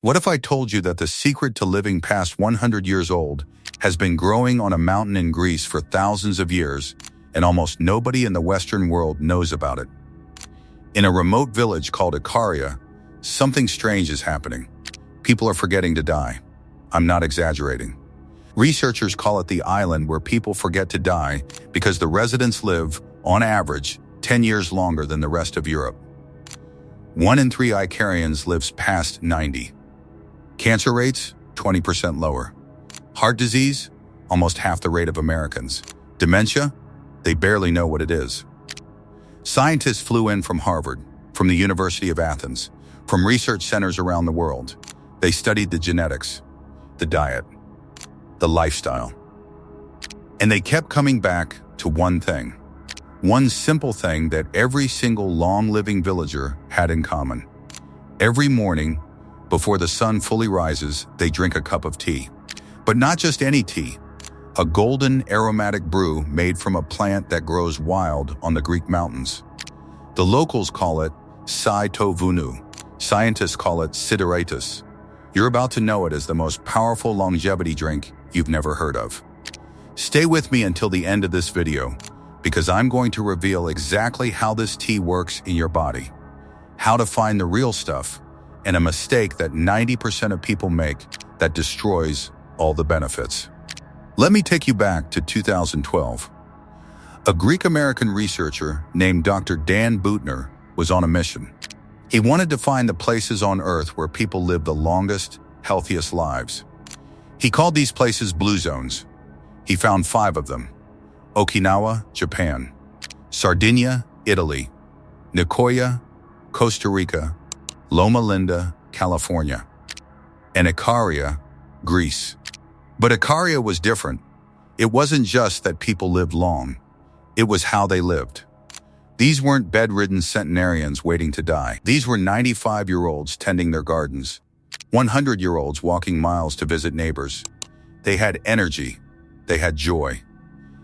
What if I told you that the secret to living past 100 years old has been growing on a mountain in Greece for thousands of years, and almost nobody in the Western world knows about it? In a remote village called Ikaria, something strange is happening. People are forgetting to die. I'm not exaggerating. Researchers call it the island where people forget to die because the residents live, on average, 10 years longer than the rest of Europe. 1 in 3 Icarians lives past 90. Cancer rates, 20% lower. Heart disease, almost half the rate of Americans. Dementia, they barely know what it is. Scientists flew in from Harvard, from the University of Athens, from research centers around the world. They studied the genetics, the diet, the lifestyle. And they kept coming back to one thing. One simple thing that every single long-living villager had in common. Every morning, before the sun fully rises, they drink a cup of tea. But not just any tea. A golden aromatic brew made from a plant that grows wild on the Greek mountains. The locals call it sai to vounou. Scientists call it sideritis. You're about to know it as the most powerful longevity drink you've never heard of. Stay with me until the end of this video, because I'm going to reveal exactly how this tea works in your body, how to find the real stuff, and a mistake that 90% of people make that destroys all the benefits. Let me take you back to 2012. A Greek-American researcher named Dr. Dan Buettner was on a mission. He wanted to find the places on Earth where people live the longest, healthiest lives. He called these places blue zones. He found 5 of them: Okinawa, Japan; Sardinia, Italy; Nicoya, Costa Rica; Loma Linda, California; and Ikaria, Greece. But Ikaria was different. It wasn't just that people lived long. It was how they lived. These weren't bedridden centenarians waiting to die. These were 95-year-olds tending their gardens, 100-year-olds walking miles to visit neighbors. They had energy. They had joy.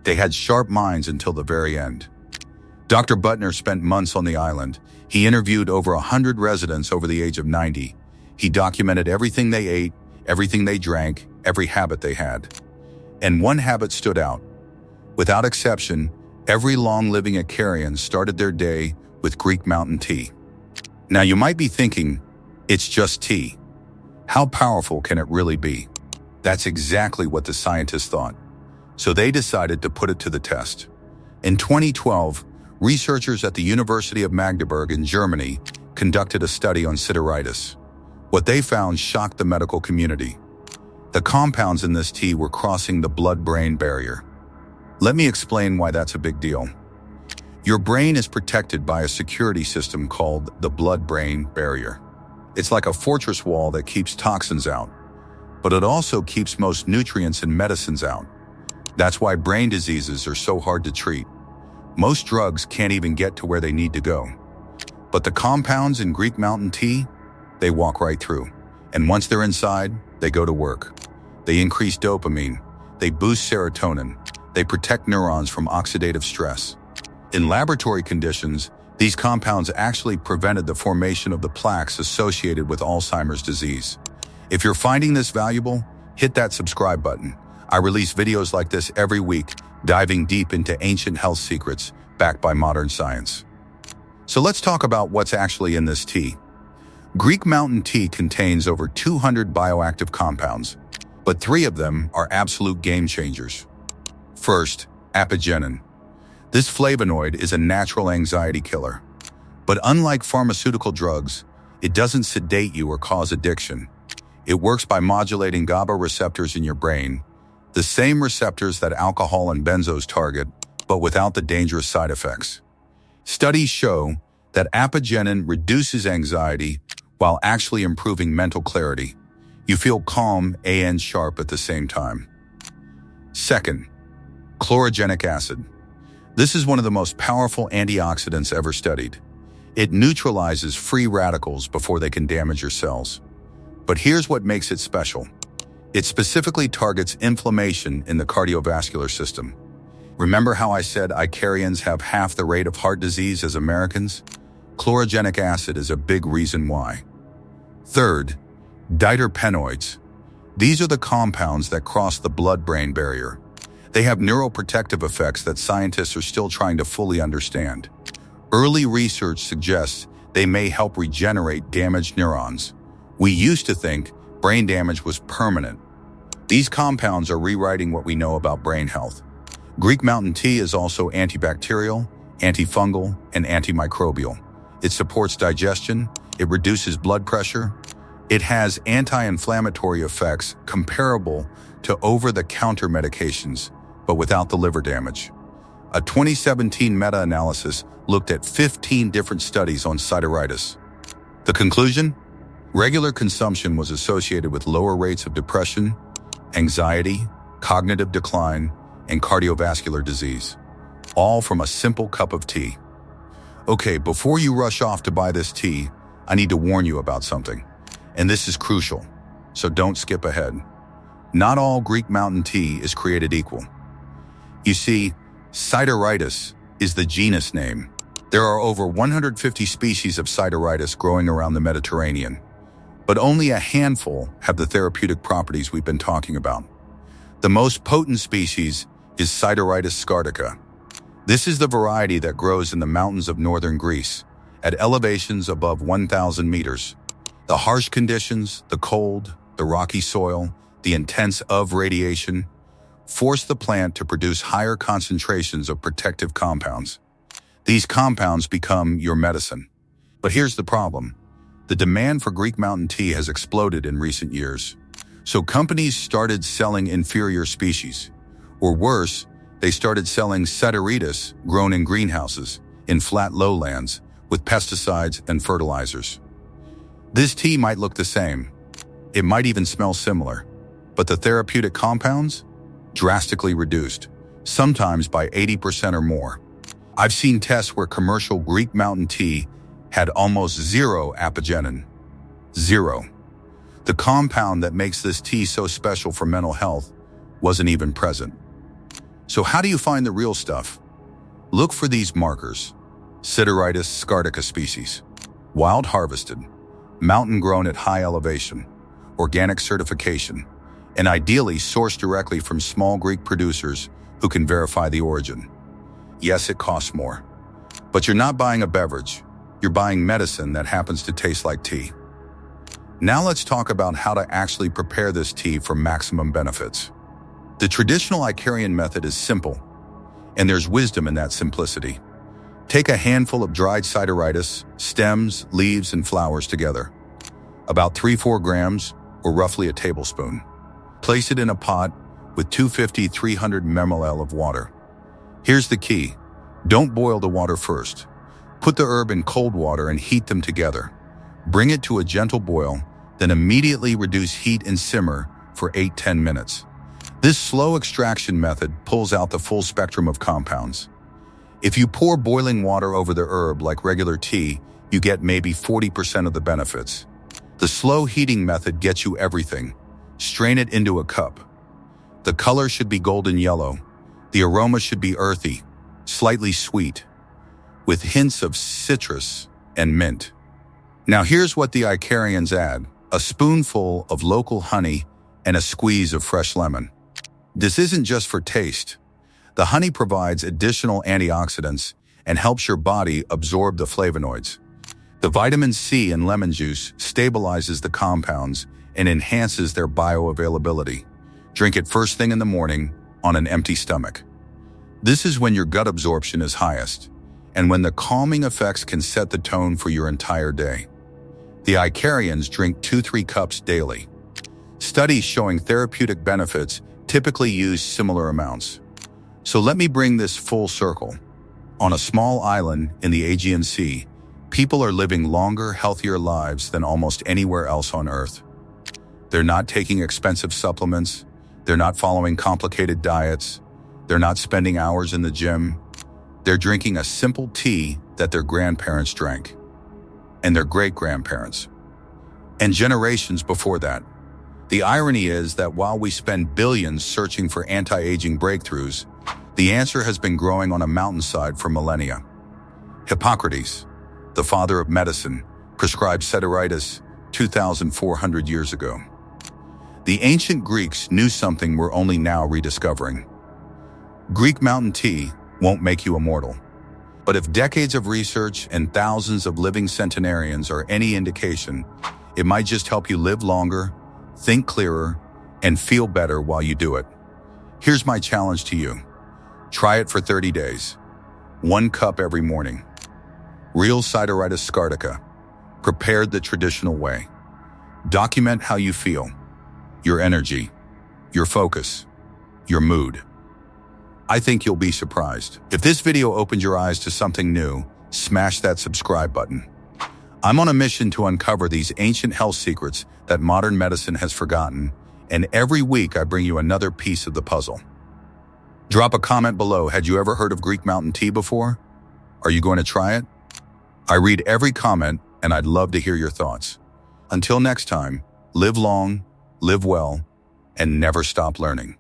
They had sharp minds until the very end. Dr. Buettner spent months on the island. He interviewed over 100 residents over the age of 90. He documented everything they ate, everything they drank, every habit they had. And one habit stood out. Without exception, every long-living Icarian started their day with Greek mountain tea. Now you might be thinking, it's just tea. How powerful can it really be? That's exactly what the scientists thought. So they decided to put it to the test. In 2012, researchers at the University of Magdeburg in Germany conducted a study on sideritis. What they found shocked the medical community. The compounds in this tea were crossing the blood-brain barrier. Let me explain why that's a big deal. Your brain is protected by a security system called the blood-brain barrier. It's like a fortress wall that keeps toxins out, but it also keeps most nutrients and medicines out. That's why brain diseases are so hard to treat. Most drugs can't even get to where they need to go. But the compounds in Greek mountain tea, they walk right through. And once they're inside, they go to work. They increase dopamine. They boost serotonin. They protect neurons from oxidative stress. In laboratory conditions, these compounds actually prevented the formation of the plaques associated with Alzheimer's disease. If you're finding this valuable, hit that subscribe button. I release videos like this every week, diving deep into ancient health secrets backed by modern science. So let's talk about what's actually in this tea. Greek mountain tea contains over 200 bioactive compounds, but 3 of them are absolute game changers. First, apigenin. This flavonoid is a natural anxiety killer. But unlike pharmaceutical drugs, it doesn't sedate you or cause addiction. It works by modulating GABA receptors in your brain, the same receptors that alcohol and benzos target, but without the dangerous side effects. Studies show that apigenin reduces anxiety while actually improving mental clarity. You feel calm and sharp at the same time. Second, chlorogenic acid. This is one of the most powerful antioxidants ever studied. It neutralizes free radicals before they can damage your cells. But here's what makes it special. It specifically targets inflammation in the cardiovascular system. Remember how I said Icarians have half the rate of heart disease as Americans? Chlorogenic acid is a big reason why. Third, Diterpenoids. These are the compounds that cross the blood-brain barrier. They have neuroprotective effects that scientists are still trying to fully understand. Early research suggests they may help regenerate damaged neurons. We used to think brain damage was permanent. These compounds are rewriting what we know about brain health. Greek mountain tea is also antibacterial, antifungal, and antimicrobial. It supports digestion, it reduces blood pressure, it has anti-inflammatory effects comparable to over-the-counter medications, but without the liver damage. A 2017 meta-analysis looked at 15 different studies on sideritis. The conclusion? Regular consumption was associated with lower rates of depression, anxiety, cognitive decline, and cardiovascular disease, all from a simple cup of tea. Okay, before you rush off to buy this tea, I need to warn you about something. And this is crucial, so don't skip ahead. Not all Greek mountain tea is created equal. You see, sideritis is the genus name. There are over 150 species of sideritis growing around the Mediterranean, but only a handful have the therapeutic properties we've been talking about. The most potent species is Sideritis scardica. This is the variety that grows in the mountains of northern Greece, at elevations above 1,000 meters. The harsh conditions, the cold, the rocky soil, the intense UV radiation, force the plant to produce higher concentrations of protective compounds. These compounds become your medicine. But here's the problem. The demand for Greek mountain tea has exploded in recent years. So companies started selling inferior species. Or worse, they started selling sideritis grown in greenhouses, in flat lowlands, with pesticides and fertilizers. This tea might look the same. It might even smell similar. But the therapeutic compounds? Drastically reduced, sometimes by 80% or more. I've seen tests where commercial Greek mountain tea had almost zero apigenin. Zero. The compound that makes this tea so special for mental health wasn't even present. So how do you find the real stuff? Look for these markers. Sideritis scardica species. Wild harvested. Mountain grown at high elevation. Organic certification. And ideally sourced directly from small Greek producers who can verify the origin. Yes, it costs more. But you're not buying a beverage. You're buying medicine that happens to taste like tea. Now let's talk about how to actually prepare this tea for maximum benefits. The traditional Icarian method is simple, and there's wisdom in that simplicity. Take a handful of dried sideritis, stems, leaves, and flowers together. About 3-4 grams, or roughly a tablespoon. Place it in a pot with 250-300 ml of water. Here's the key. Don't boil the water first. Put the herb in cold water and heat them together. Bring it to a gentle boil, then immediately reduce heat and simmer for 8-10 minutes. This slow extraction method pulls out the full spectrum of compounds. If you pour boiling water over the herb like regular tea, you get maybe 40% of the benefits. The slow heating method gets you everything. Strain it into a cup. The color should be golden yellow. The aroma should be earthy, slightly sweet, with hints of citrus and mint. Now here's what the Icarians add: a spoonful of local honey and a squeeze of fresh lemon. This isn't just for taste. The honey provides additional antioxidants and helps your body absorb the flavonoids. The vitamin C in lemon juice stabilizes the compounds and enhances their bioavailability. Drink it first thing in the morning on an empty stomach. This is when your gut absorption is highest, and when the calming effects can set the tone for your entire day. The Icarians drink 2-3 cups daily. Studies showing therapeutic benefits typically use similar amounts. So let me bring this full circle. On a small island in the Aegean Sea, people are living longer, healthier lives than almost anywhere else on Earth. They're not taking expensive supplements. They're not following complicated diets. They're not spending hours in the gym. They're drinking a simple tea that their grandparents drank, and their great-grandparents, and generations before that. The irony is that while we spend billions searching for anti-aging breakthroughs, the answer has been growing on a mountainside for millennia. Hippocrates, the father of medicine, prescribed sideritis 2,400 years ago. The ancient Greeks knew something we're only now rediscovering. Greek mountain tea won't make you immortal. But if decades of research and thousands of living centenarians are any indication, it might just help you live longer, think clearer, and feel better while you do it. Here's my challenge to you. Try it for 30 days. 1 cup every morning. Real Sideritis scartica, prepared the traditional way. Document how you feel, your energy, your focus, your mood. I think you'll be surprised. If this video opened your eyes to something new, smash that subscribe button. I'm on a mission to uncover these ancient health secrets that modern medicine has forgotten, and every week I bring you another piece of the puzzle. Drop a comment below. Had you ever heard of Greek mountain tea before? Are you going to try it? I read every comment, and I'd love to hear your thoughts. Until next time, live long, live well, and never stop learning.